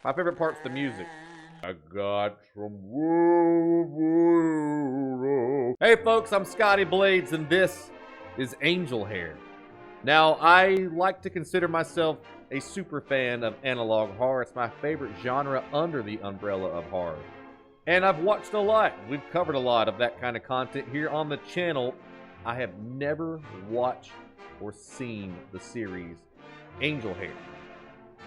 My favorite part's the music. I got some. Hey folks, I'm Scotty Blades, and this is Angel Hare. Now, I like to consider myself a super fan of analog horror. It's my favorite genre under the umbrella of horror. And I've watched a lot. We've covered a lot of that kind of content here on the channel. I have never watched or seen the series Angel Hare.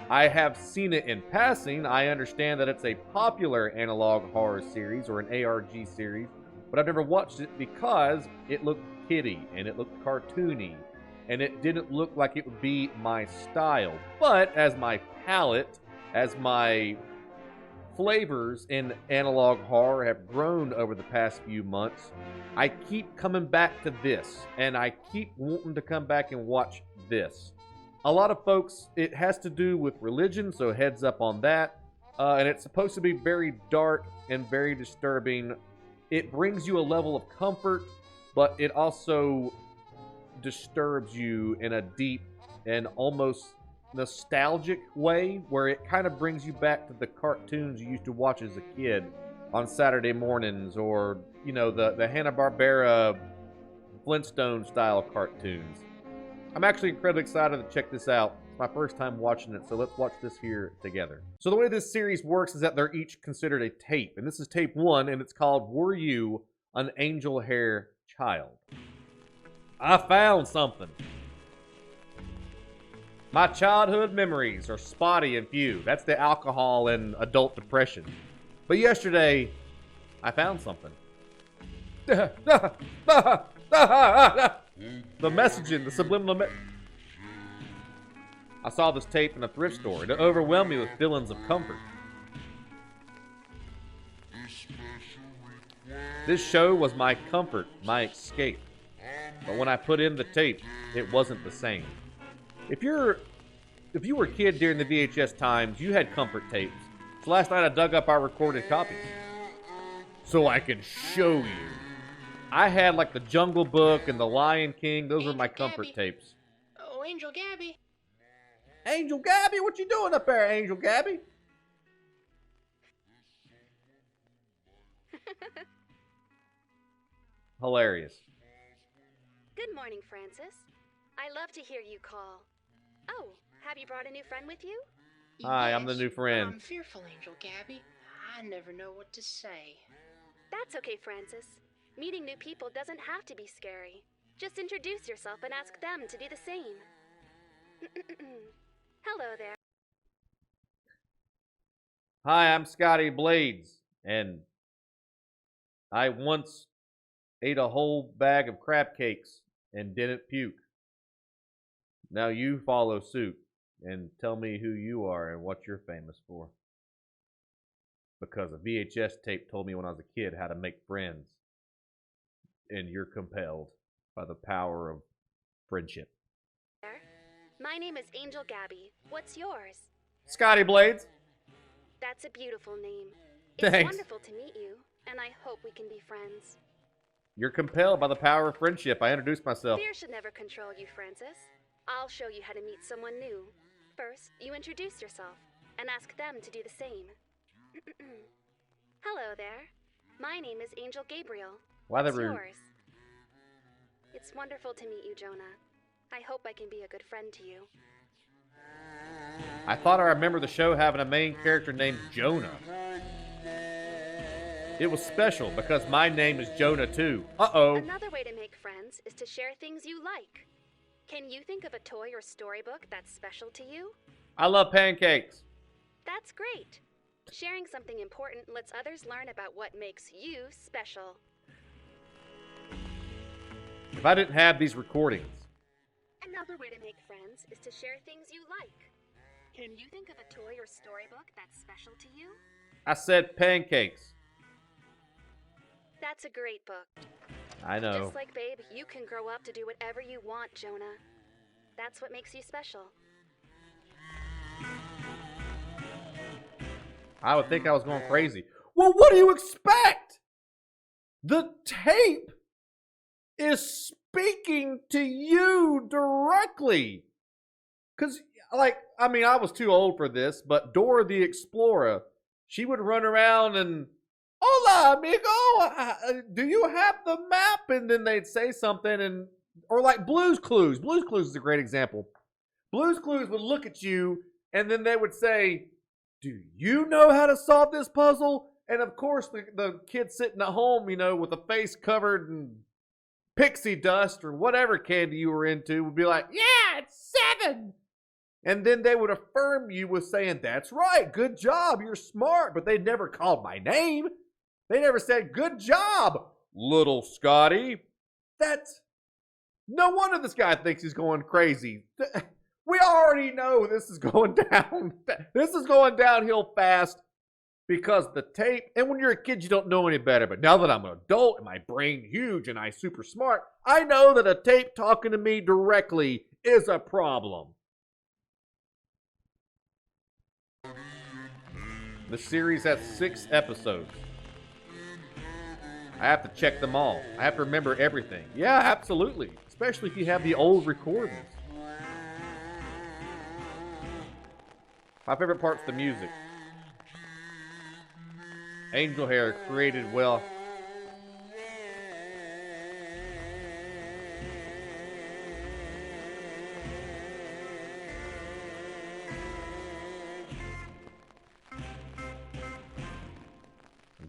I have seen it in passing. I understand that it's a popular analog horror series or an ARG series, but I've never watched it because it looked kiddie and it looked cartoony and it didn't look like it would be my style. But as my palette, as my flavors in analog horror have grown over the past few months, I keep coming back to this, and I keep wanting to come back and watch this. A lot of folks, it has to do with religion, so heads up on that. And it's supposed to be very dark and very disturbing. It brings you a level of comfort, but it also disturbs you in a deep and almost nostalgic way, where it kind of brings you back to the cartoons you used to watch as a kid on Saturday mornings, or, you know, the Hanna-Barbera Flintstone-style cartoons. I'm actually incredibly excited to check this out. It's my first time watching it, so let's watch this here together. So the way this series works is that they're each considered a tape, and this is tape 1, and it's called Were You an Angel Hare Child? I found something. My childhood memories are spotty and few. That's the alcohol and adult depression. But yesterday, I found something. The messaging, the subliminal I saw this tape in a thrift store. It overwhelmed me with feelings of comfort. This show was my comfort, my escape. But when I put in the tape, it wasn't the same. If you were a kid during the VHS times, you had comfort tapes. So last night I dug up our recorded copies so I can show you. I had like the Jungle Book and the Lion King. Those were my comfort tapes. Oh, Angel Gabby. Angel Gabby, what you doing up there, Angel Gabby? Hilarious. Good morning, Francis. I love to hear you call. Oh, have you brought a new friend with you? Hi, I'm the new friend. I'm fearful, Angel Gabby. I never know what to say. That's okay, Francis. Meeting new people doesn't have to be scary. Just introduce yourself and ask them to do the same. Hello there. Hi, I'm Scotty Blades, and I once ate a whole bag of crab cakes and didn't puke. Now you follow suit and tell me who you are and what you're famous for. Because a VHS tape told me when I was a kid how to make friends. And you're compelled by the power of friendship. My name is Angel Gabby. What's yours? Scotty Blades. That's a beautiful name. It's Thanks. wonderful to meet you, and I hope we can be friends. You're compelled by the power of friendship. I introduced myself. Fear should never control you, Francis. I'll show you how to meet someone new. First, you introduce yourself and ask them to do the same. Hello there. My name is Angel Gabriel. Why the What's rude? yours? It's wonderful to meet you, Jonah. I hope I can be a good friend to you. I thought I remember the show having a main character named Jonah. It was special because my name is Jonah too. Uh-oh. Another way to make friends is to share things you like. Can you think of a toy or storybook that's special to you? I love pancakes. That's great. Sharing something important lets others learn about what makes you special. If I didn't have these recordings, Another way to make friends is to share things you like. Can you think of a toy or storybook that's special to you? I said pancakes. That's a great book. I know. Just like Babe, you can grow up to do whatever you want, Jonah. That's what makes you special. I would think I was going crazy. Well, what do you expect? The tape is speaking to you directly. Because, like, I mean, I was too old for this, but Dora the Explorer, she would run around and, hola, amigo, do you have the map? And then they'd say something, and, or like Blue's Clues. Blue's Clues is a great example. Blue's Clues would look at you, and then they would say, do you know how to solve this puzzle? And of course, the kid sitting at home, you know, with a face covered in pixie dust or whatever candy you were into would be like, yeah, it's 7. And then they would affirm you with saying, that's right, good job, you're smart. But they never called my name. They never said, good job, little Scotty. That's, no wonder this guy thinks he's going crazy. We already know this is going down. This is going downhill fast because the tape, and when you're a kid, you don't know any better. But now that I'm an adult and my brain huge and I'm super smart, I know that a tape talking to me directly is a problem. The series has 6 episodes. I have to check them all. I have to remember everything. Yeah, absolutely. Especially if you have the old recordings. My favorite part's the music. Angel Hair created well.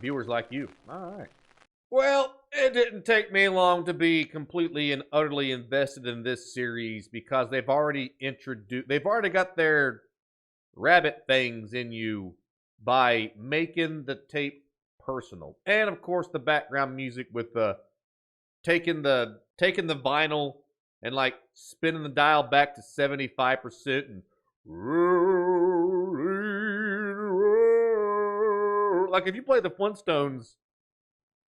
Viewers like you. All right. Well, it didn't take me long to be completely and utterly invested in this series because they've already got their rabbit things in you by making the tape personal. And of course the background music with taking the vinyl and like spinning the dial back to 75% and like if you play the Flintstones,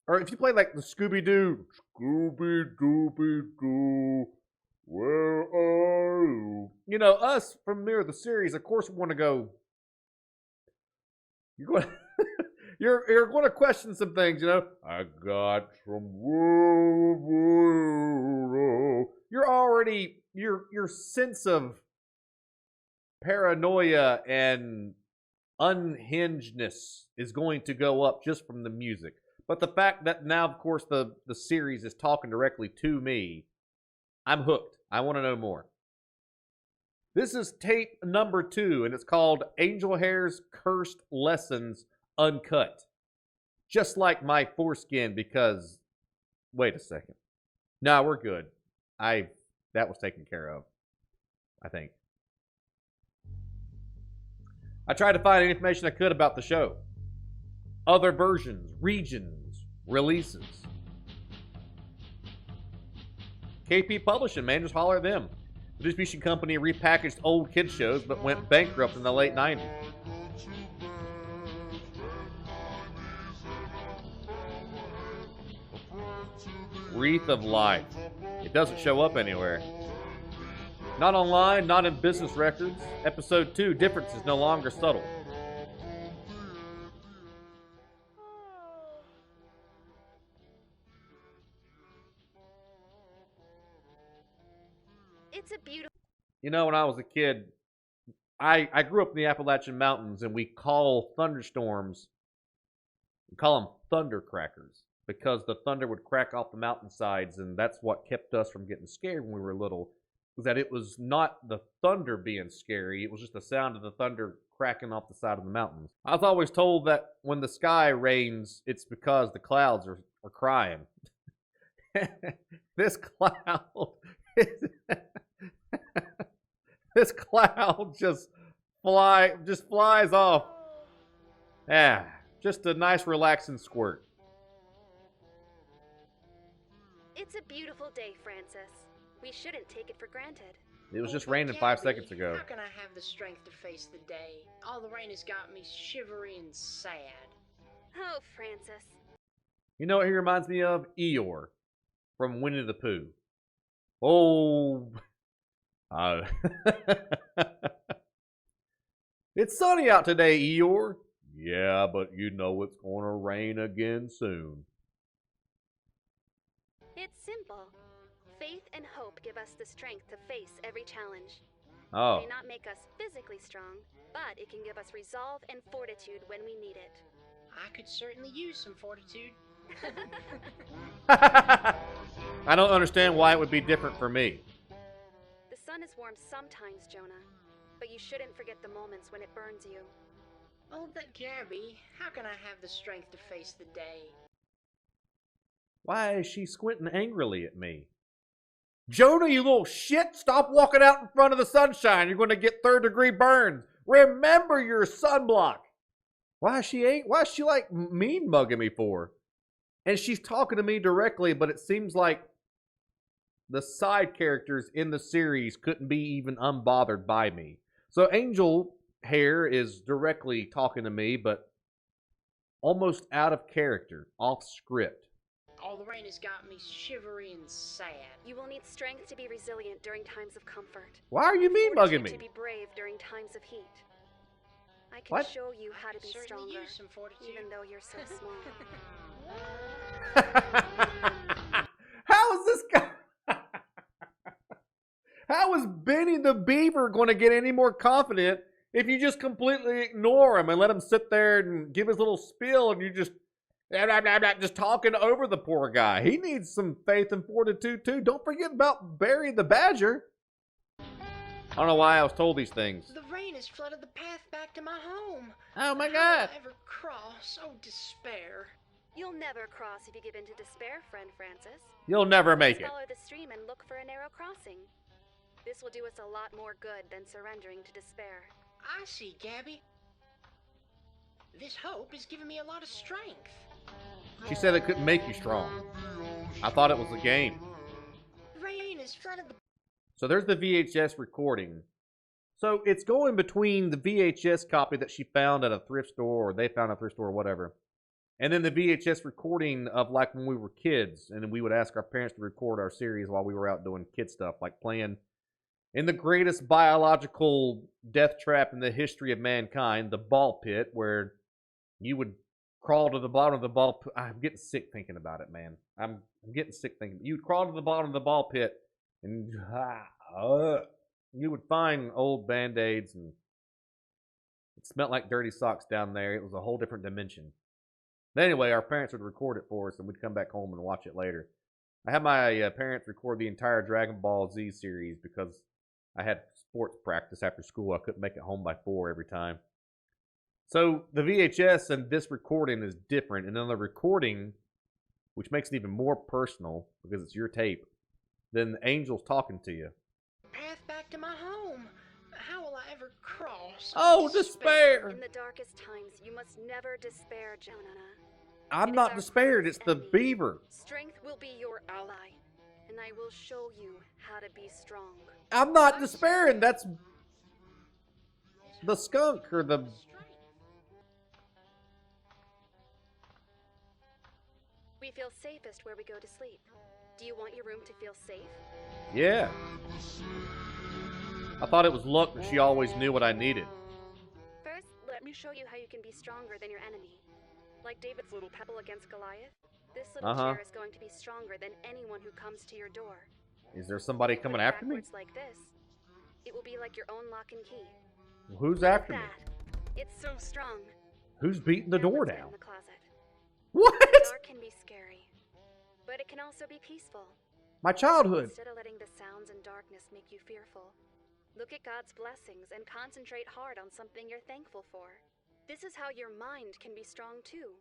or if you play like the Scooby-Doo, where are you? You know, us from near the series, of course we want to go, you're going you're going to question some things, you know. I got some you're already your sense of paranoia and unhingedness is going to go up just from the music. But the fact that now, of course, the series is talking directly to me, I'm hooked. I want to know more. This is tape number 2, and it's called Angel Hare's Cursed Lessons Uncut. Just like my foreskin, because, wait a second. Nah, we're good. That was taken care of, I think. I tried to find any information I could about the show. Other versions, regions, releases. KP Publishing, man, just holler at them. The distribution company repackaged old kids shows but went bankrupt in the late 90s. Wreath of Life. It doesn't show up anywhere. Not online, not in business records. Episode 2, difference is no longer subtle. It's a beautiful... You know, when I was a kid, I grew up in the Appalachian Mountains, and we call thunderstorms, we call them thundercrackers, because the thunder would crack off the mountainsides, and that's what kept us from getting scared when we were little. Was that it was not the thunder being scary, it was just the sound of the thunder cracking off the side of the mountains. I was always told that when the sky rains, it's because the clouds are crying. This cloud, this cloud just flies off. Yeah, just a nice relaxing squirt. It's a beautiful day, Francis. We shouldn't take it for granted. It was just raining 5 seconds ago. How can I have the strength to face the day? All the rain has got me shivery and sad. Oh, Francis. You know what he reminds me of? Eeyore from Winnie the Pooh. Oh. It's sunny out today, Eeyore. Yeah, but you know it's gonna rain again soon. It's simple. Faith and hope give us the strength to face every challenge. Oh. It may not make us physically strong, but it can give us resolve and fortitude when we need it. I could certainly use some fortitude. I don't understand why it would be different for me. The sun is warm sometimes, Jonah, but you shouldn't forget the moments when it burns you. Oh, but Gabby, how can I have the strength to face the day? Why is she squinting angrily at me? Jonah, you little shit, stop walking out in front of the sunshine. You're going to get third-degree burns. Remember your sunblock. Why is she like mean mugging me for? And she's talking to me directly, but it seems like the side characters in the series couldn't be even unbothered by me. So Angel Hare is directly talking to me, but almost out of character, off script. All the rain has got me shivery and sad. You will need strength to be resilient during times of comfort. Why are you mean mugging me? To be brave during times of heat. I can What? show you how to be Certainly stronger, use some fortitude. even though you're so small. How is this guy? How is Benny the Beaver going to get any more confident if you just completely ignore him and let him sit there and give his little spiel and you just talking over the poor guy? He needs some faith and fortitude too. Don't forget about Barry the Badger. I don't know why I was told these things. The rain has flooded the path back to my home. Oh my How God. will I ever cross? Oh, despair. You'll never cross if you give in to despair, friend Francis. You'll never make it. Follow the stream and look for a narrow crossing. This will do us a lot more good than surrendering to despair. I see, Gabby. This hope is giving me a lot of strength. She said it couldn't make you strong. I thought it was a game. The rain has flooded the... So there's the VHS recording. So it's going between the VHS copy that she found at a thrift store, or they found at a thrift store, or whatever, and then the VHS recording of like when we were kids, and we would ask our parents to record our series while we were out doing kid stuff, like playing in the greatest biological death trap in the history of mankind, the ball pit, where you would crawl to the bottom of the ball pit. I'm getting sick thinking about it, man. I'm getting sick thinking. You'd crawl to the bottom of the ball pit, and you would find old Band-Aids, and it smelled like dirty socks down there. It was a whole different dimension. But anyway, our parents would record it for us, and we'd come back home and watch it later. I had my parents record the entire Dragon Ball Z series because I had sports practice after school. I couldn't make it home by 4 every time. So the VHS and this recording is different. And then the recording, which makes it even more personal because it's your tape, then the angel's talking to you. path back to my home. How will I ever cross? Oh, despair! In the darkest times, you must never despair, Jonah. I'm not despaired. It's the beaver. Strength will be your ally, and I will show you how to be strong. I'm not despairing. That's the skunk or the... We feel safest where we go to sleep. Do you want your room to feel safe? Yeah. I thought it was luck that she always knew what I needed. First, let me show you how you can be stronger than your enemy. Like David's little pebble against Goliath, this little chair is going to be stronger than anyone who comes to your door. Is there somebody coming after me? Like this, it will be like your own lock and key. Who's after me? It's so strong. Who's beating the door down? In the closet. What? The dark can be scary, but it can also be peaceful. My childhood. Instead of letting the sounds and darkness make you fearful, look at God's blessings and concentrate hard on something you're thankful for. This is how your mind can be strong too.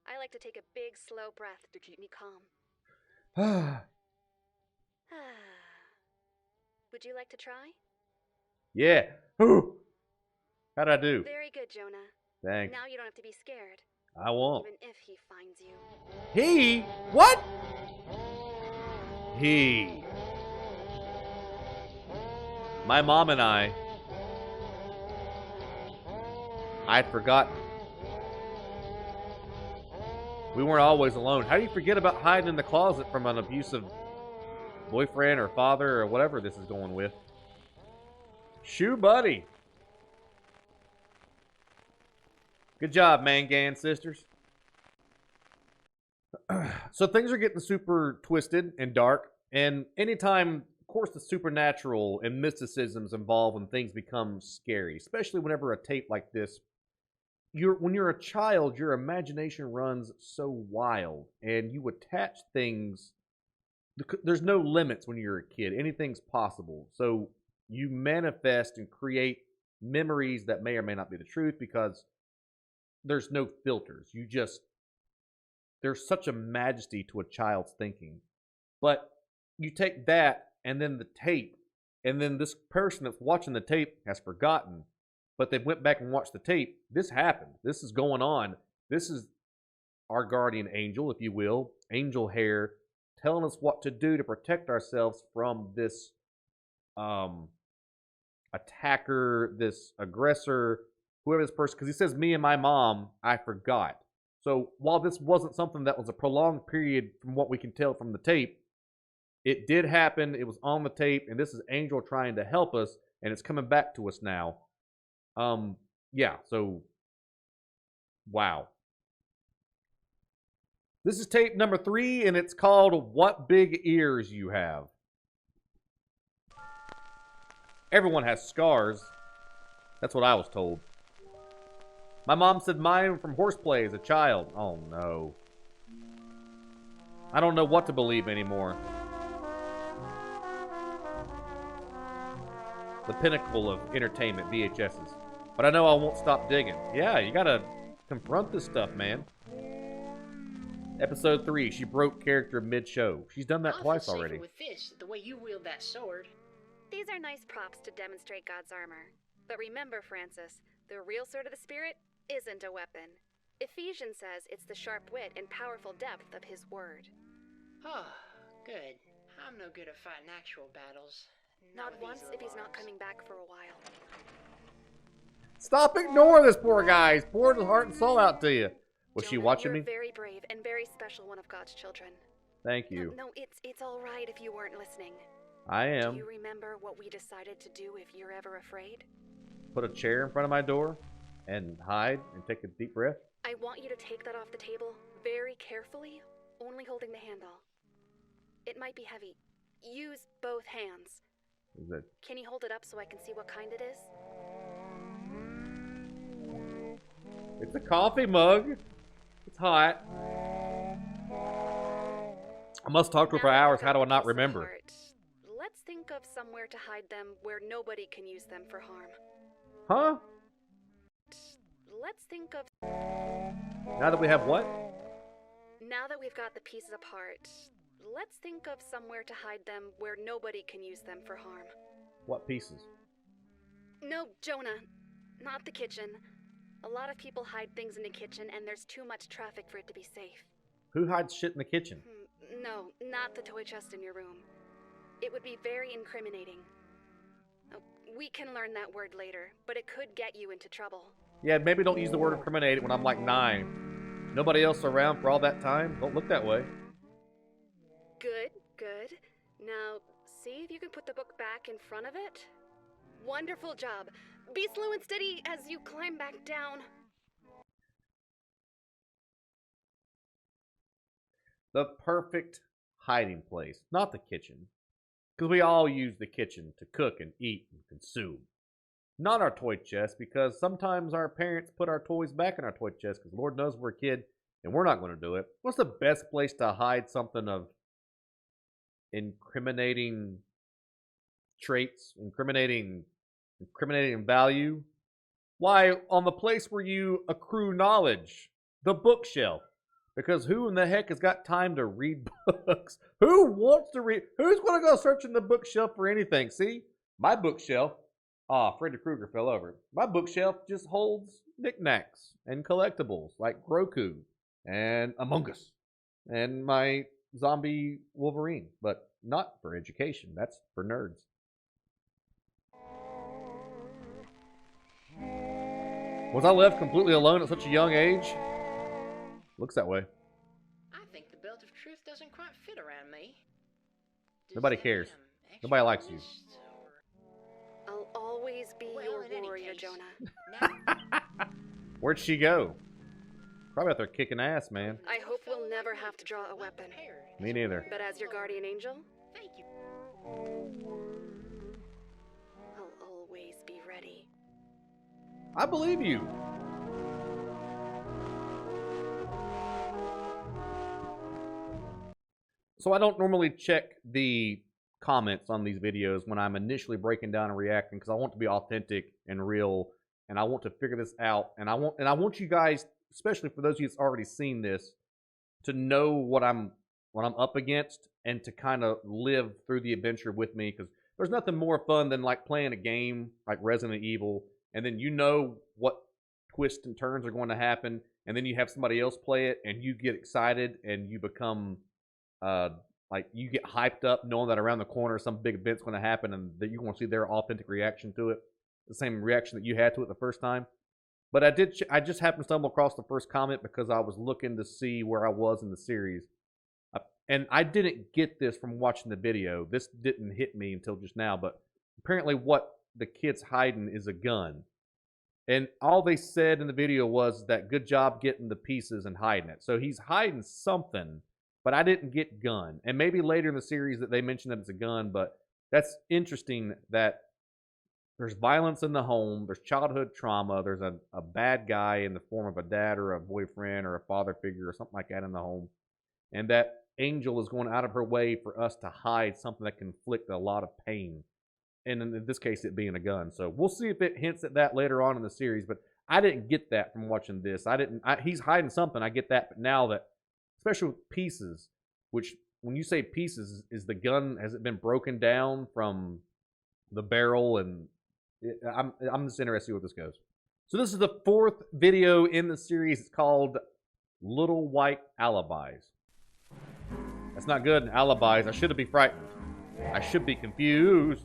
I like to take a big, slow breath to keep me calm. Would you like to try? Yeah. How'd I do? Very good, Jonah. Thanks. Now you don't have to be scared. I won't. Even if he finds you. He? What? He. My mom and I'd forgotten. We weren't always alone. How do you forget about hiding in the closet from an abusive boyfriend or father or whatever this is going with? Shoe buddy. Good job, Mangan sisters. So things are getting super twisted and dark. And anytime course, the supernatural and mysticism is involved when things become scary, especially whenever a tape like this. When you're a child, your imagination runs so wild, and you attach things. There's no limits when you're a kid. Anything's possible. So you manifest and create memories that may or may not be the truth because there's no filters. There's such a majesty to a child's thinking. But you take that and then the tape, and then this person that's watching the tape has forgotten, but they went back and watched the tape. This happened. This is going on. This is our guardian angel, if you will, Angel Hare, telling us what to do to protect ourselves from this attacker, this aggressor, whoever this person, because he says, me and my mom, I forgot. So while this wasn't something that was a prolonged period from what we can tell from the tape, it did happen. It was on the tape, and this is Angel trying to help us, and it's coming back to us now. Yeah, so, wow. This is tape number 3, and it's called What Big Ears You Have. Everyone has scars. That's what I was told. My mom said mine from horseplay as a child. Oh, no. I don't know what to believe anymore. The pinnacle of entertainment, VHSs. But I know I won't stop digging. Yeah, you gotta confront this stuff, man. Episode 3, she broke character mid-show. She's done that twice already. With this, the way you wield that sword. These are nice props to demonstrate God's armor. But remember, Francis, the real sword of the Spirit isn't a weapon. Ephesians says it's the sharp wit and powerful depth of his word. Oh, good. I'm no good at fighting actual battles. Not once if he's not coming back for a while. Stop ignoring this poor guy. He's poured his heart and soul out to you. Was she watching me? You're very brave and very special one of God's children. Thank you. No, it's all right if you weren't listening. I am. Do you remember what we decided to do if you're ever afraid? Put a chair in front of my door and hide and take a deep breath. I want you to take that off the table very carefully, only holding the handle. It might be heavy. Use both hands. Is it? Can you hold it up so I can see what kind it is? It's a coffee mug. It's hot. I must talk to her for hours. How do I not remember? Let's think of somewhere to hide them where nobody can use them for harm. Huh? Let's think of... Now that we have what? Now that we've got the pieces apart, let's think of somewhere to hide them where nobody can use them for harm. What pieces? No, Jonah. Not the kitchen. A lot of people hide things in the kitchen, and there's too much traffic for it to be safe. Who hides shit in the kitchen? No, not the toy chest in your room. It would be very incriminating. We can learn that word later, but it could get you into trouble. Yeah, maybe don't use the word incriminating when I'm like 9. Nobody else around for all that time? Don't look that way. Good, good. Now, see if you can put the book back in front of it. Wonderful job. Be slow and steady as you climb back down. The perfect hiding place, not the kitchen. Because we all use the kitchen to cook and eat and consume. Not our toy chest, because sometimes our parents put our toys back in our toy chest, because Lord knows we're a kid, and we're not going to do it. What's the best place to hide something of incriminating traits, incriminating value? Why, on the place where you accrue knowledge, the bookshelf. Because who in the heck has got time to read books? Who wants to read? Who's going to go search in the bookshelf for anything? See, my bookshelf, Freddy Krueger fell over. My bookshelf just holds knickknacks and collectibles like Groku and Among Us and my zombie Wolverine, but not for education. That's for nerds. Was I left completely alone at such a young age? Looks that way. I think the belt of truth doesn't quite fit around me. Nobody cares. Nobody likes you. I'll always be your warrior, case, Jonah. Where'd she go? Probably out there kicking ass, man. I hope we'll never have to draw a weapon. Me neither. But as your guardian angel, Thank you. I'll always be ready. I believe you. So I don't normally check the comments on these videos when I'm initially breaking down and reacting because I want to be authentic and real, and I want to figure this out. And I want you guys, especially for those of you that's already seen this, to know what I'm up against and to kind of live through the adventure with me, because there's nothing more fun than like playing a game like Resident Evil, and then you know what twists and turns are going to happen, and then you have somebody else play it, and you get excited and you become like you get hyped up knowing that around the corner some big event's going to happen and that you want to see their authentic reaction to it, the same reaction that you had to it the first time. But I just happened to stumble across the first comment because I was looking to see where I was in the series. And I didn't get this from watching the video. This didn't hit me until just now, but apparently what the kid's hiding is a gun. And all they said in the video was that good job getting the pieces and hiding it. So he's hiding something, but I didn't get gun. And maybe later in the series that they mentioned that it's a gun, but that's interesting that there's violence in the home, there's childhood trauma, there's a bad guy in the form of a dad or a boyfriend or a father figure or something like that in the home. And that Angel is going out of her way for us to hide something that can inflict a lot of pain. And in this case, it being a gun. So we'll see if it hints at that later on in the series. But I didn't get that from watching this. He's hiding something. I get that. But now that, especially with pieces, which when you say pieces, is the gun, has it been broken down from the barrel? And I'm just interested to see where this goes. So this is the fourth video in the series. It's called Little White Alibis. That's not good. Alibis. I shouldn't be frightened. I should be confused.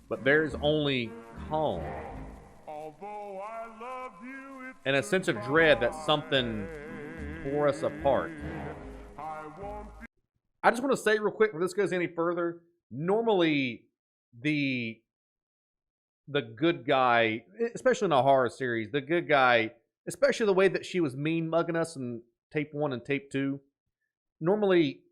But there's only calm. And a sense of dread that something tore us apart. I just want to say real quick before this goes any further, normally the good guy, especially in a horror series, the good guy, especially the way that she was mean mugging us in tape 1 and tape 2, normally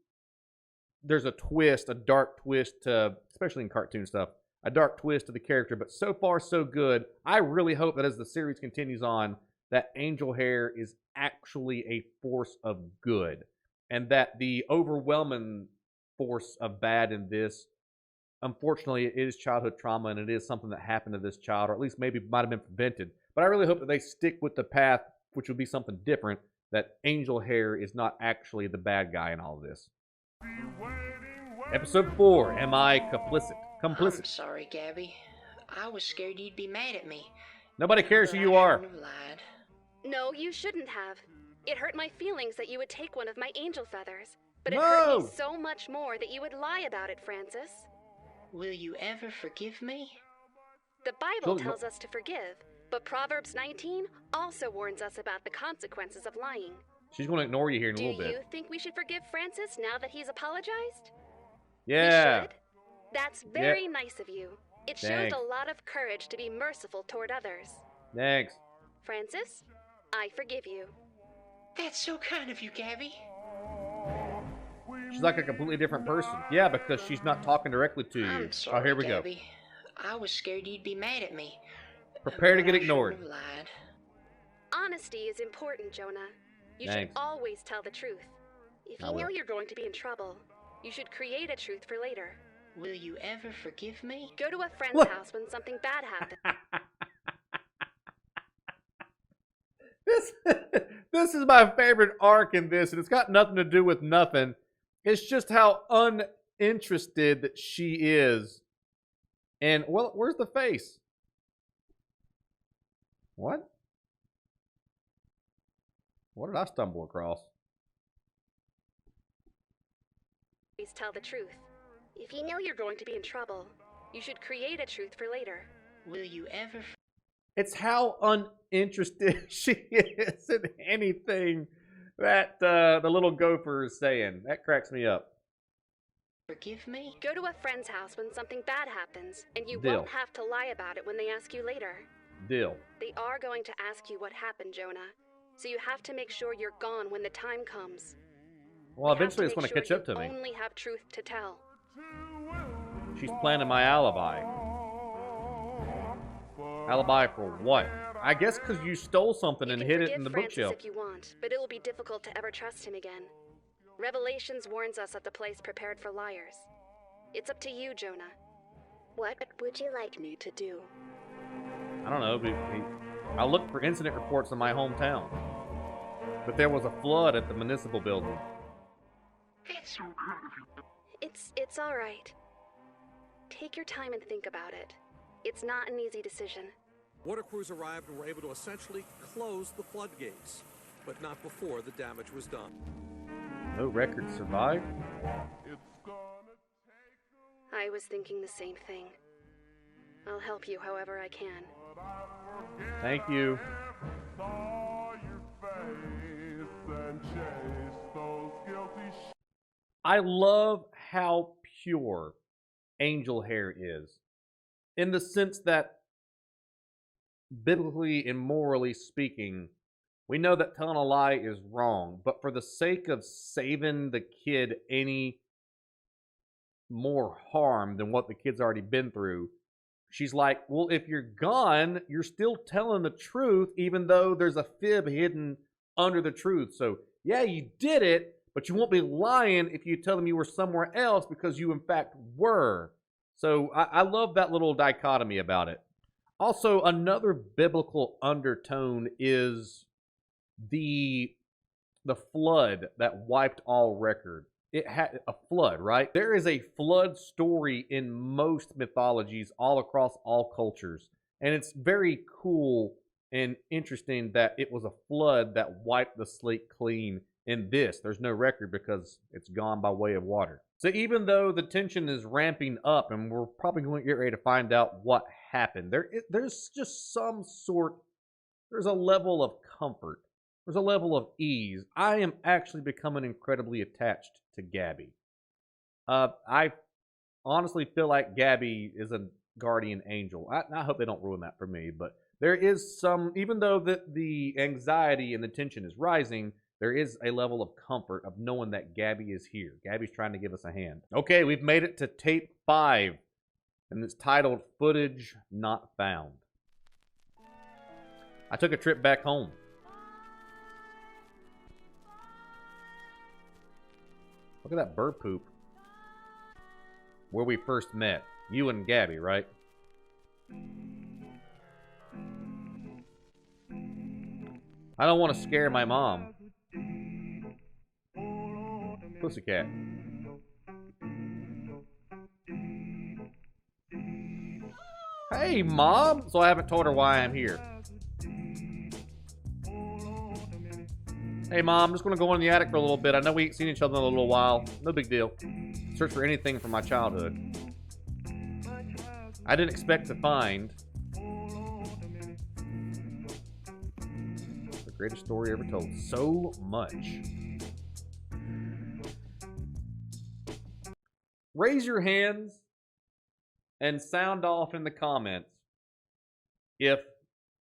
there's a twist, a dark twist to, especially in cartoon stuff, a dark twist to the character, but so far so good. I really hope that as the series continues on, that Angel Hare is actually a force of good, and that the overwhelming force of bad in this, unfortunately, it is childhood trauma, and it is something that happened to this child, or at least maybe might have been prevented. But I really hope that they stick with the path, which would be something different, that Angel Hare is not actually the bad guy in all of this. Episode 4, Am I Complicit? I'm sorry, Gabby. I was scared you'd be mad at me. Nobody cares who you are. No, you shouldn't have. It hurt my feelings that you would take one of my angel feathers. But it hurt me so much more that you would lie about it, Francis. Will you ever forgive me? The Bible tells us to forgive, but Proverbs 19 also warns us about the consequences of lying. She's going to ignore you here in a little bit. Do you think we should forgive Francis now that he's apologized? Yeah. We should? That's very nice of you. It shows a lot of courage to be merciful toward others. Thanks. Francis, I forgive you. That's so kind of you, Gabby. She's like a completely different person. Yeah, because she's not talking directly to you. I'm sorry, here we Gabby. I was scared you'd be mad at me. Prepare to get ignored. Honesty is important, Jonah. You should always tell the truth. If you know you're going to be in trouble, you should create a truth for later. Will you ever forgive me? Go to a friend's house when something bad happens. This is my favorite arc in this, and it's got nothing to do with nothing. It's just how uninterested that she is. And, well, where's the face? What? What did I stumble across? Please tell the truth. If you know you're going to be in trouble, you should create a truth for later. Will you ever... It's how uninterested she is in anything that the little gopher is saying. That cracks me up. Forgive me? Go to a friend's house when something bad happens, and you won't have to lie about it when they ask you later. Deal. They are going to ask you what happened, Jonah. So you have to make sure you're gone when the time comes. Well, We have eventually it's make going to catch up to you me. Only have truth to tell. She's planning my alibi. Alibi for what? I guess because you stole something and hid it in the Francis bookshelf. if you want, but it will be difficult to ever trust him again. Revelations warns us of the place prepared for liars. It's up to you, Jonah. What would you like me to do? I don't know. I looked for incident reports in my hometown. But there was a flood at the municipal building. It's all right. Take your time and think about it. It's not an easy decision. Water crews arrived and were able to essentially close the floodgates, but not before the damage was done. No records survived? I was thinking the same thing. I'll help you however I can. Thank you. I love how pure Angel Hair is, in the sense that, biblically and morally speaking, we know that telling a lie is wrong, but for the sake of saving the kid any more harm than what the kid's already been through, she's like, well, if you're gone, you're still telling the truth, even though there's a fib hidden under the truth. So, yeah, you did it, but you won't be lying if you tell them you were somewhere else, because you, in fact, were. So, I love that little dichotomy about it. Also, another biblical undertone is the flood that wiped all record. It had a flood, right? There is a flood story in most mythologies all across all cultures. And it's very cool and interesting that it was a flood that wiped the slate clean. In this, there's no record because it's gone by way of water. So even though the tension is ramping up, and we're probably going to get ready to find out what happened, there's just there's a level of comfort. There's a level of ease. I am actually becoming incredibly attached to Gabby. I honestly feel like Gabby is a guardian angel. I hope they don't ruin that for me, but there is some, even though the anxiety and the tension is rising, there is a level of comfort of knowing that Gabby is here. Gabby's trying to give us a hand. Okay, we've made it to tape 5, and it's titled Footage Not Found. I took a trip back home. Look at that bird poop. Where we first met. You and Gabby, right? I don't want to scare my mom. Pussycat. Hey, Mom! So I haven't told her why I'm here. Hey, Mom, I'm just going to go in the attic for a little bit. I know we ain't seen each other in a little while. No big deal. Search for anything from my childhood. I didn't expect to find the greatest story ever told. So much. Raise your hands and sound off in the comments if,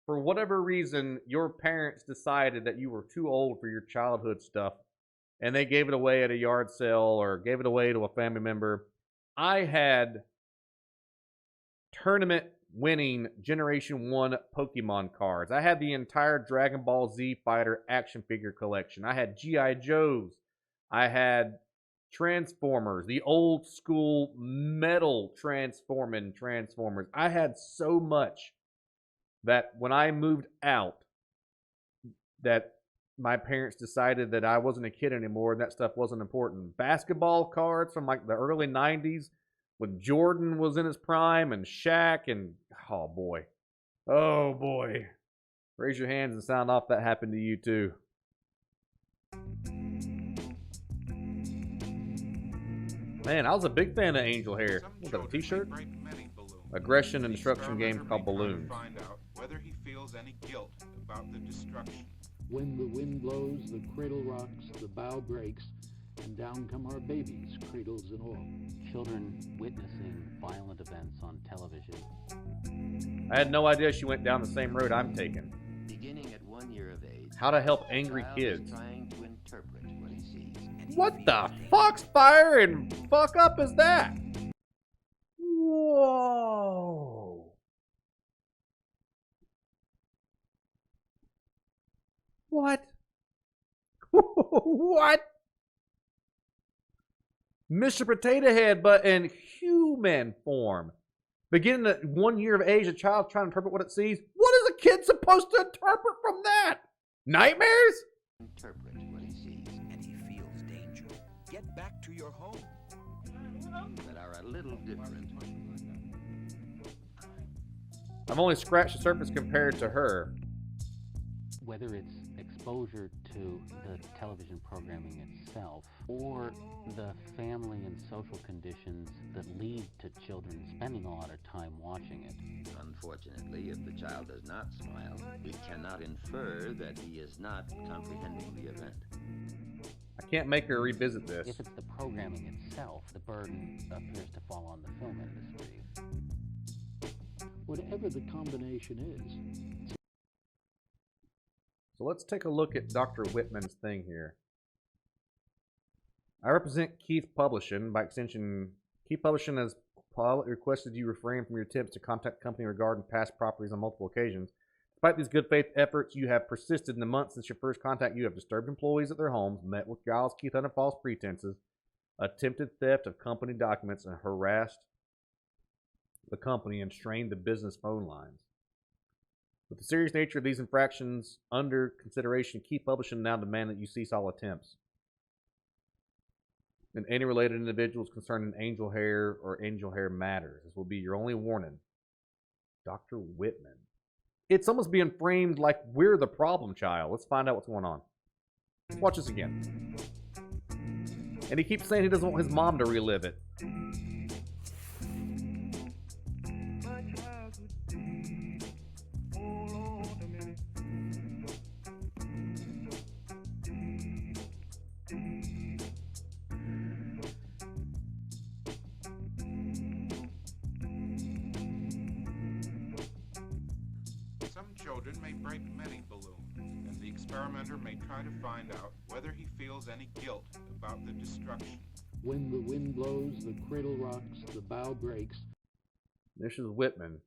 for whatever reason, your parents decided that you were too old for your childhood stuff and they gave it away at a yard sale or gave it away to a family member. I had tournament winning Generation 1 Pokemon cards. I had the entire Dragon Ball Z Fighter action figure collection. I had G.I. Joes. I had Transformers, the old school metal transforming Transformers. I had so much that when I moved out, that my parents decided that I wasn't a kid anymore and that stuff wasn't important. Basketball cards from like the early 90s when Jordan was in his prime and Shaq and oh boy. Raise your hands and sound off that happened to you too. Man, I was a big fan of Angel Hair. What's that, a t-shirt? Aggression and destruction game called Balloons. Find out whether he feels any guilt about the destruction. When the wind blows, the cradle rocks, the bow breaks, and down come our babies, cradles and all. Children witnessing violent events on television. I had no idea she went down the same road I'm taking. Beginning at 1 year of age, How to help angry child kids. is trying to interpret what he sees. What the foxfire and fuck up is that? Whoa. What? What? Mr. Potato Head, but in human form. Beginning at 1 year of age, a child trying to interpret what it sees. What is a kid supposed to interpret from that? Nightmares? Interpret what he sees, and he feels danger. Get back to your home. That are a little different. I've only scratched the surface compared to her. Whether it's exposure to the television programming itself or the family and social conditions that lead to children spending a lot of time watching it. Unfortunately, if the child does not smile, we cannot infer that he is not comprehending the event. I can't make her revisit this. If it's the programming itself, the burden appears to fall on the film industry. Whatever the combination is. So let's take a look at Dr. Whitman's thing here. I represent Keith Publishing. By extension, Keith Publishing has requested you refrain from your attempts to contact the company regarding past properties on multiple occasions. Despite these good faith efforts, you have persisted in the months since your first contact. You have disturbed employees at their homes, met with Giles Keith under false pretenses, attempted theft of company documents, and harassed the company and strained the business phone lines. With the serious nature of these infractions under consideration, Keith Publishing now demand that you cease all attempts and any related individuals concerning Angel Hare or Angel Hare matters. This will be your only warning. Dr. Whitman. It's almost being framed like we're the problem child. Let's find out what's going on. Let's watch this again. And he keeps saying he doesn't want his mom to relive it. Children may break many balloons, and the experimenter may try to find out whether he feels any guilt about the destruction. When the wind blows, the cradle rocks, the bow breaks. This is Whitman.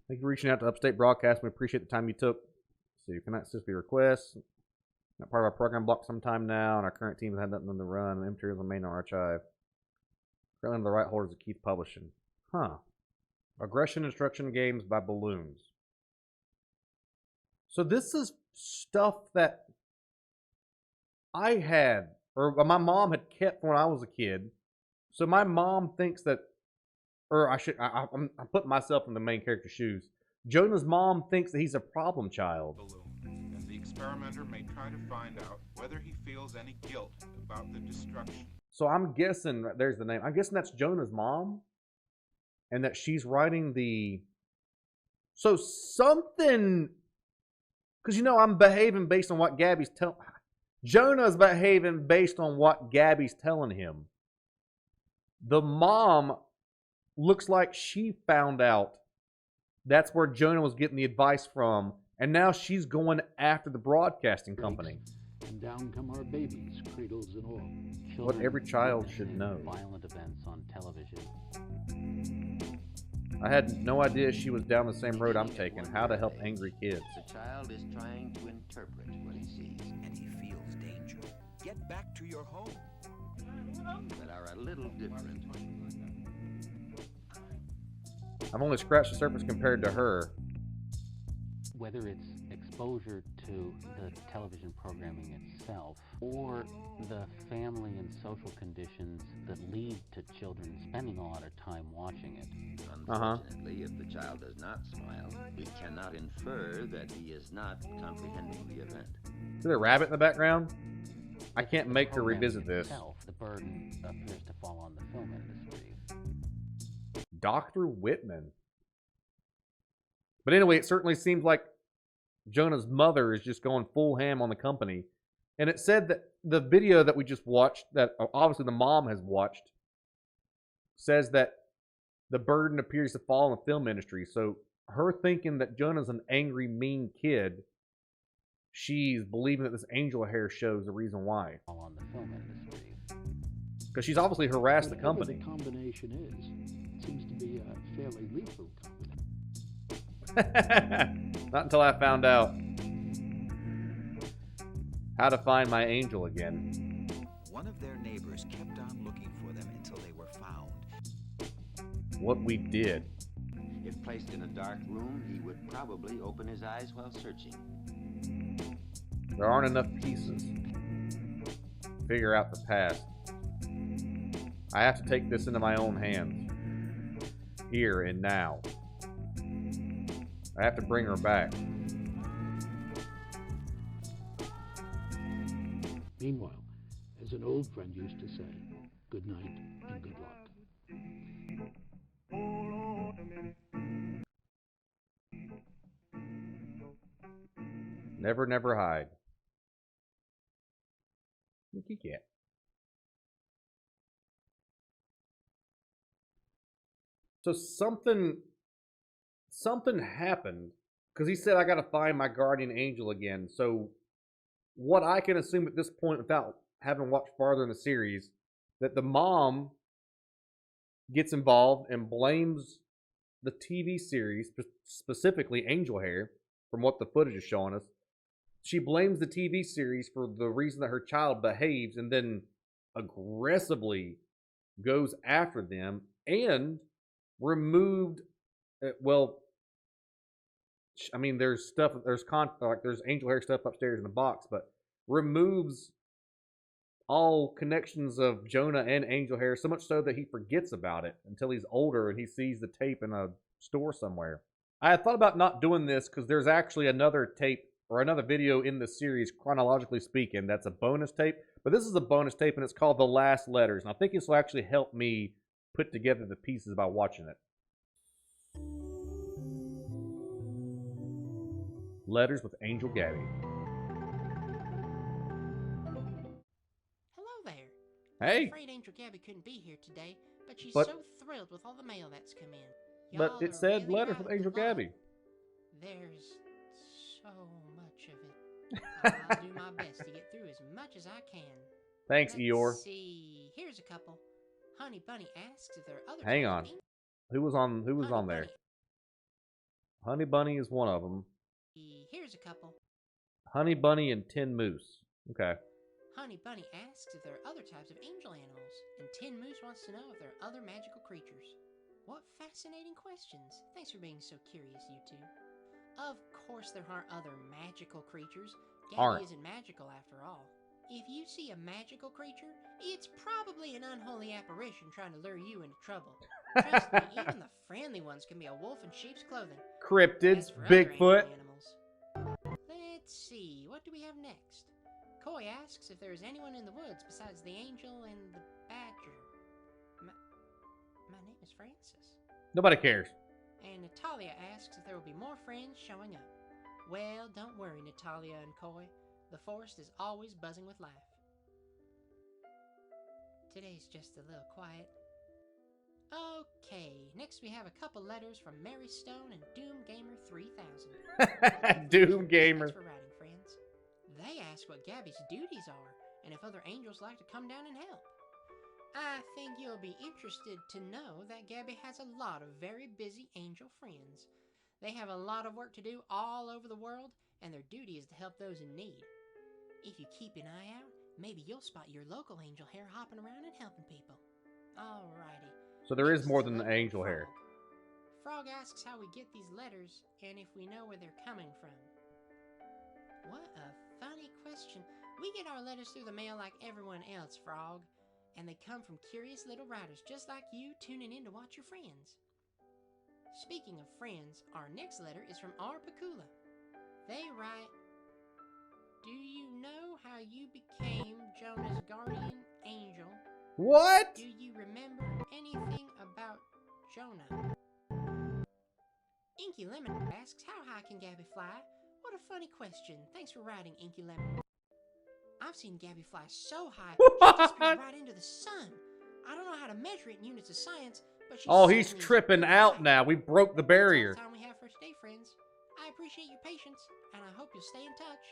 Thank you for reaching out to Upstate Broadcast. We appreciate the time you took. So you cannot assist your requests. Not part of our program block sometime now, and our current team has had nothing to run. The materials remain on archive. Currently under the right holders of Keith Publishing. Huh. Aggression Instruction Games by Balloons. So this is stuff that I had, or my mom had kept when I was a kid. So my mom thinks that, or I'm putting myself in the main character's shoes. Jonah's mom thinks that he's a problem child. Balloon, and the experimenter may try to find out whether he feels any guilt about the destruction. So I'm guessing, there's the name, I'm guessing that's Jonah's mom. And that she's writing the... So something... Because, you know, I'm behaving based on what Gabby's telling... Jonah's behaving based on what Gabby's telling him. The mom looks like she found out that's where Jonah was getting the advice from. And now she's going after the broadcasting company. And down come our babies, cradles and all. What every child should know. Violent events on television. I had no idea she was down the same road I'm taking. How to help angry kids. The child is trying to interpret what he sees, and he feels danger. Get back to your home. That are a little different. I've only scratched the surface compared to her. Whether it's exposure to the television programming itself or the family and social conditions that lead to children spending a lot of time watching it. Unfortunately, if the child does not smile, we cannot infer that he is not comprehending the event. Is there a rabbit in the background? I can't The make her programming revisit this. itself, the burden appears to fall on the film industry. Dr. Whitman. But anyway, it certainly seems like Jonah's mother is just going full ham on the company. And it said that the video that we just watched, that obviously the mom has watched, says that the burden appears to fall on the film industry. So her thinking that Jonah's an angry, mean kid she's believing that this angel hair show is the reason why. All on the film industry. Because she's obviously harassed the Whatever company. the combination is, it seems to be a fairly lethal combination. Not until I found out how to find my angel again. One of their neighbors kept on looking for them until they were found. What we did. If placed in a dark room, he would probably open his eyes while searching. There aren't enough pieces to figure out the past. I have to take this into my own hands. Here and now. I have to bring her back. Meanwhile, as an old friend used to say, good night and good luck. Never, never hide. Sneaky cat. So something happened because he said I got to find my guardian angel again. So what I can assume at this point, without having watched farther in the series, that the mom gets involved and blames the TV series, specifically Angel Hair, from what the footage is showing us. She blames the TV series for the reason that her child behaves and then aggressively goes after them and removed, well, I mean, there's stuff, there's Angel Hair stuff upstairs in the box, but removes all connections of Jonah and Angel Hair, so much so that he forgets about it until he's older and he sees the tape in a store somewhere. I had thought about not doing this because there's actually another tape or another video in the series, chronologically speaking, that's a bonus tape. But this is a bonus tape, and it's called The Last Letters. And I think this will actually help me put together the pieces by watching it. Letters with Angel Gabby. Hello there. Hey. I'm afraid Angel Gabby couldn't be here today, but she's But- so thrilled with all the mail that's come in. But Y'all it are said really Letters right with Angel with the lot. Gabby. There's so much of it. I'll do my best to get through as much as I can. Thanks, Let's Eeyore. see. Here's a couple. Honey Bunny asks if there are other Hang types of on. ink- Who was on Honey there? Bunny- Honey Bunny is one of them. Here's a couple. Honey Bunny and Tin Moose. Okay. Honey Bunny asks if there are other types of angel animals, and Tin Moose wants to know if there are other magical creatures. What fascinating questions. Thanks for being so curious, you two. Of course there aren't other magical creatures. Gabby Aren't. isn't magical after all. If you see a magical creature, it's probably an unholy apparition trying to lure you into trouble. Trust me, even the friendly ones can be a wolf in sheep's clothing. Cryptids, As for other Bigfoot. angel animals, let's see, what do we have next? Coy asks if there is anyone in the woods besides the angel and the badger. My name is Francis. Nobody cares. And Natalia asks if there will be more friends showing up. Well, don't worry, Natalia and Coy. The forest is always buzzing with life. Today's just a little quiet. Okay, next we have a couple letters from Mary Stone and Doom Gamer 3000. Doom Gamer. Thanks for writing, friends. They ask what Gabby's duties are, and if other angels like to come down and help. I think you'll be interested to know that Gabby has a lot of very busy angel friends. They have a lot of work to do all over the world, and their duty is to help those in need. If you keep an eye out, maybe you'll spot your local angel hair hopping around and helping people. Alrighty. So there is Next more a than the letter from Angel Hair. Frog asks how we get these letters and if we know where they're coming from. What a funny question. We get our letters through the mail like everyone else, Frog. And they come from curious little writers just like you tuning in to watch your friends. Speaking of friends, our next letter is from R. Pakula. They write, do you know how you became Jonah's guardian angel? What? Do you remember anything about Jonah? Inky Lemon asks, how high can Gabby fly? What a funny question. Thanks for writing, Inky Lemon. I've seen Gabby fly so high, she disappeared right into the sun. I don't know how to measure it in units of science, but she's Oh, he's certainly tripping really out high. now. We broke the barrier. That's all the time we have for today, friends. I appreciate your patience, and I hope you'll stay in touch.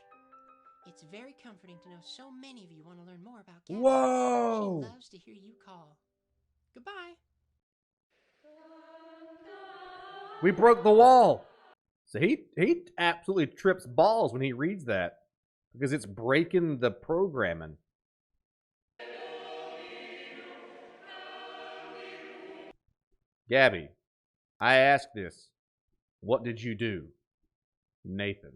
It's very comforting to know so many of you want to learn more about Gabby. Whoa! She loves to hear you call. Goodbye. We broke the wall. So he absolutely trips balls when he reads that because it's breaking the programming. Gabby, I ask this. What did you do? Nathan.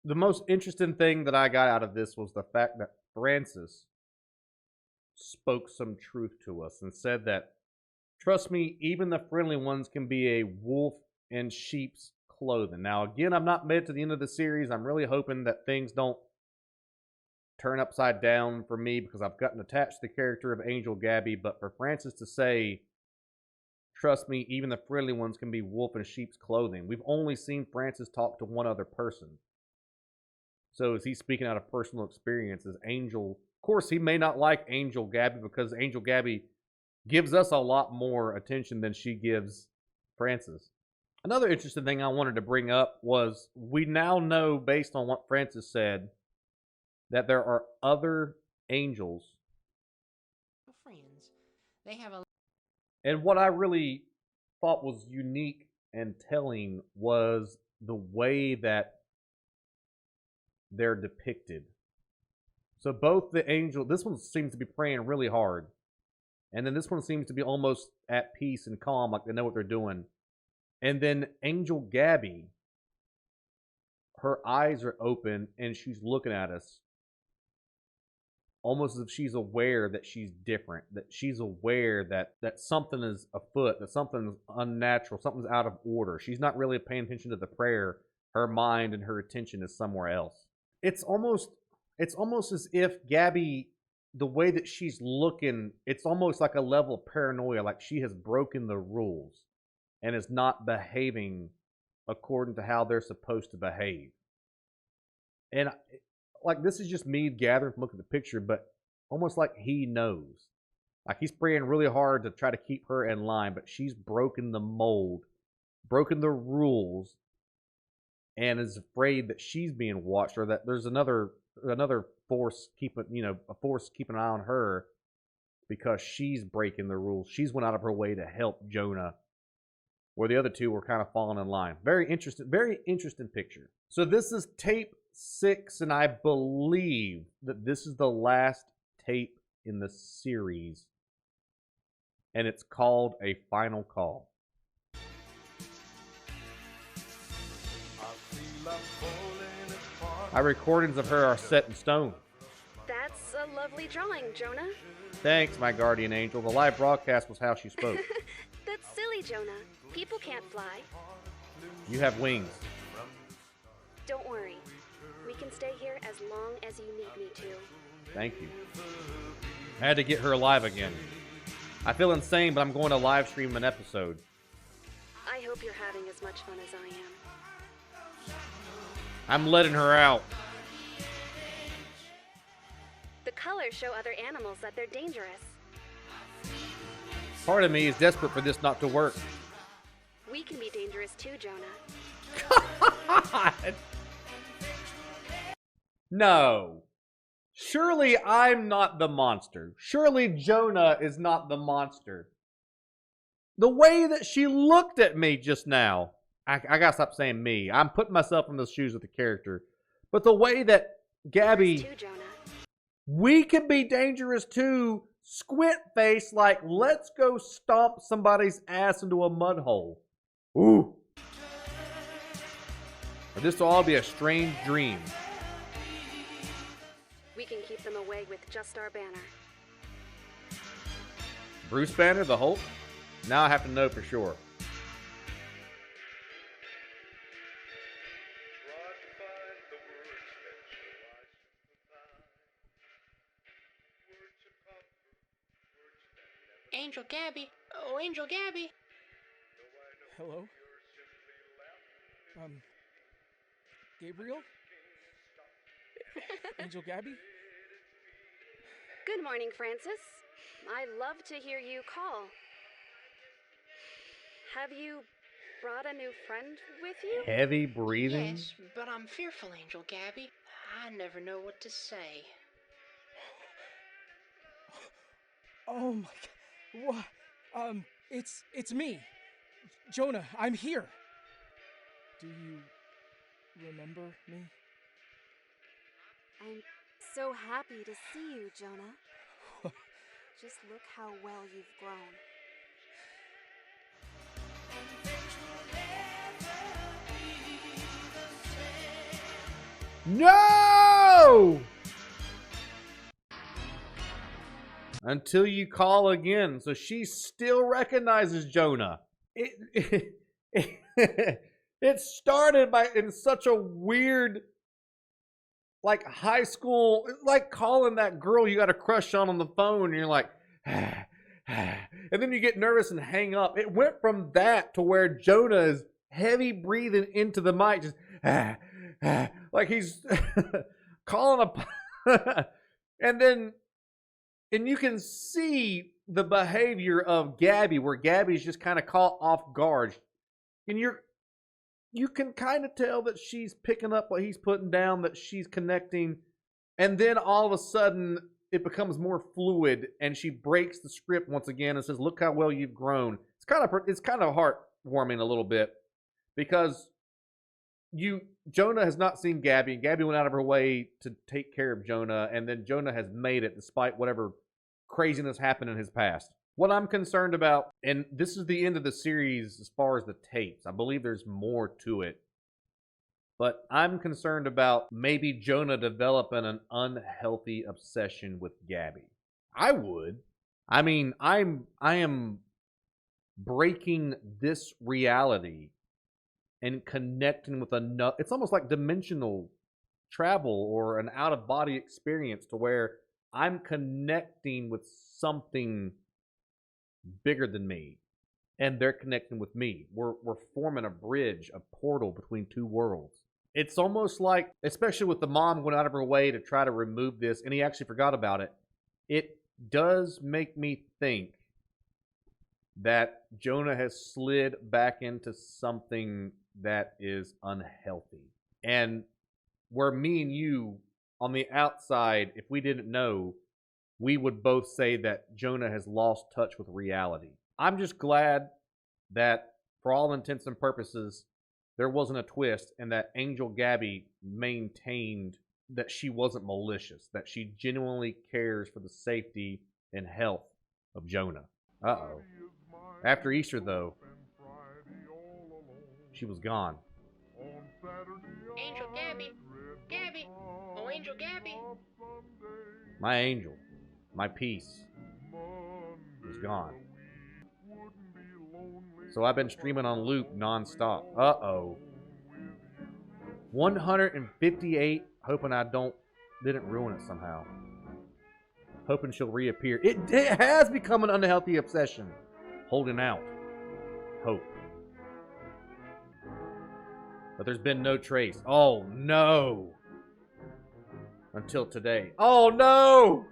The most interesting thing that I got out of this was the fact that Francis spoke some truth to us and said that, trust me, even the friendly ones can be a wolf in sheep's clothing. Now, again, I'm not made to the end of the series. I'm really hoping that things don't turn upside down for me because I've gotten attached to the character of Angel Gabby. But for Francis to say, trust me, even the friendly ones can be wolf in sheep's clothing. We've only seen Francis talk to one other person. So is he speaking out of personal experience as Angel? Of course, he may not like Angel Gabby because Angel Gabby gives us a lot more attention than she gives Francis. Another interesting thing I wanted to bring up was we now know, based on what Francis said, that there are other angels. Friends. They have a... And what I really thought was unique and telling was the way that they're depicted. So both the angel, this one seems to be praying really hard. And then this one seems to be almost at peace and calm, like they know what they're doing. And then Angel Gabby, her eyes are open and she's looking at us almost as if she's aware that she's different, that she's aware that something is afoot, that something's unnatural, something's out of order. She's not really paying attention to the prayer. Her mind and her attention is somewhere else. It's almost as if Gabby, the way that she's looking, it's almost like a level of paranoia, like she has broken the rules and is not behaving according to how they're supposed to behave. And like, this is just me gathering from looking at the picture, but almost like he knows. Like he's praying really hard to try to keep her in line, but she's broken the mold, broken the rules, and is afraid that she's being watched or that there's another force keeping, a force keeping an eye on her because she's breaking the rules. She's went out of her way to help Jonah, where the other two were kind of falling in line. Very interesting picture. So this is tape 6, and I believe that this is the last tape in the series, and it's called A Final Call. My recordings of her are set in stone. That's a lovely drawing, Jonah. Thanks, my guardian angel. The live broadcast was how she spoke. That's silly, Jonah. People can't fly. You have wings. Don't worry. We can stay here as long as you need me to. Thank you. I had to get her alive again. I feel insane, but I'm going to live stream an episode. I hope you're having as much fun as I am. I'm letting her out. The colors show other animals that they're dangerous. Part of me is desperate for this not to work. We can be dangerous too, Jonah. God. No. Surely I'm not the monster. Surely Jonah is not the monster. The way that she looked at me just now. I gotta stop saying me. I'm putting myself in the shoes of the character. But the way that Gabby... Too, Jonah. We can be dangerous too. Squint face like, let's go stomp somebody's ass into a mud hole. Ooh. Or this will all be a strange dream. We can keep them away with just our banner. Bruce Banner, the Hulk? Now I have to know for sure. Angel Gabby. Oh, Angel Gabby. Hello? Gabriel? Angel Gabby? Good morning, Francis. I love to hear you call. Have you brought a new friend with you? Heavy breathing? Yes, but I'm fearful, Angel Gabby. I never know what to say. Oh my god. What? It's me. Jonah, I'm here. Do you remember me? I'm so happy to see you, Jonah. Just look how well you've grown. No! Until you call again. So she still recognizes Jonah. It started in such a weird, like, high school, like calling that girl you got a crush on the phone, and you're like, and then you get nervous and hang up. It went from that to where Jonah is heavy breathing into the mic, just like he's calling a, and you can see the behavior of Gabby, where Gabby's just kind of caught off guard, and you can kind of tell that she's picking up what he's putting down, that she's connecting, and then all of a sudden it becomes more fluid, and she breaks the script once again and says, "Look how well you've grown." It's kind of heartwarming a little bit, because Jonah has not seen Gabby, and Gabby went out of her way to take care of Jonah, and then Jonah has made it despite whatever craziness happened in his past. What I'm concerned about, and this is the end of the series as far as the tapes, I believe there's more to it, but I'm concerned about maybe Jonah developing an unhealthy obsession with Gabby. I would. I mean, I am breaking this reality and connecting with another. It's almost like dimensional travel or an out-of-body experience, to where I'm connecting with something bigger than me, and they're connecting with me. We're forming a bridge, a portal between two worlds. It's almost like, especially with the mom going out of her way to try to remove this, and he actually forgot about it. It does make me think that Jonah has slid back into something that is unhealthy. And where me and you, on the outside, if we didn't know, we would both say that Jonah has lost touch with reality. I'm just glad that, for all intents and purposes, there wasn't a twist, and that Angel Gabby maintained that she wasn't malicious, that she genuinely cares for the safety and health of Jonah. Uh-oh. After Easter, though, she was gone. Angel Gabby! Gabby! Oh, Angel Gabby! My angel, my peace, was gone. So I've been streaming on loop nonstop. Uh-oh. 158, hoping I didn't ruin it somehow. Hoping she'll reappear. It has become an unhealthy obsession. Holding out hope. But there's been no trace. Oh no. Until today. Oh no!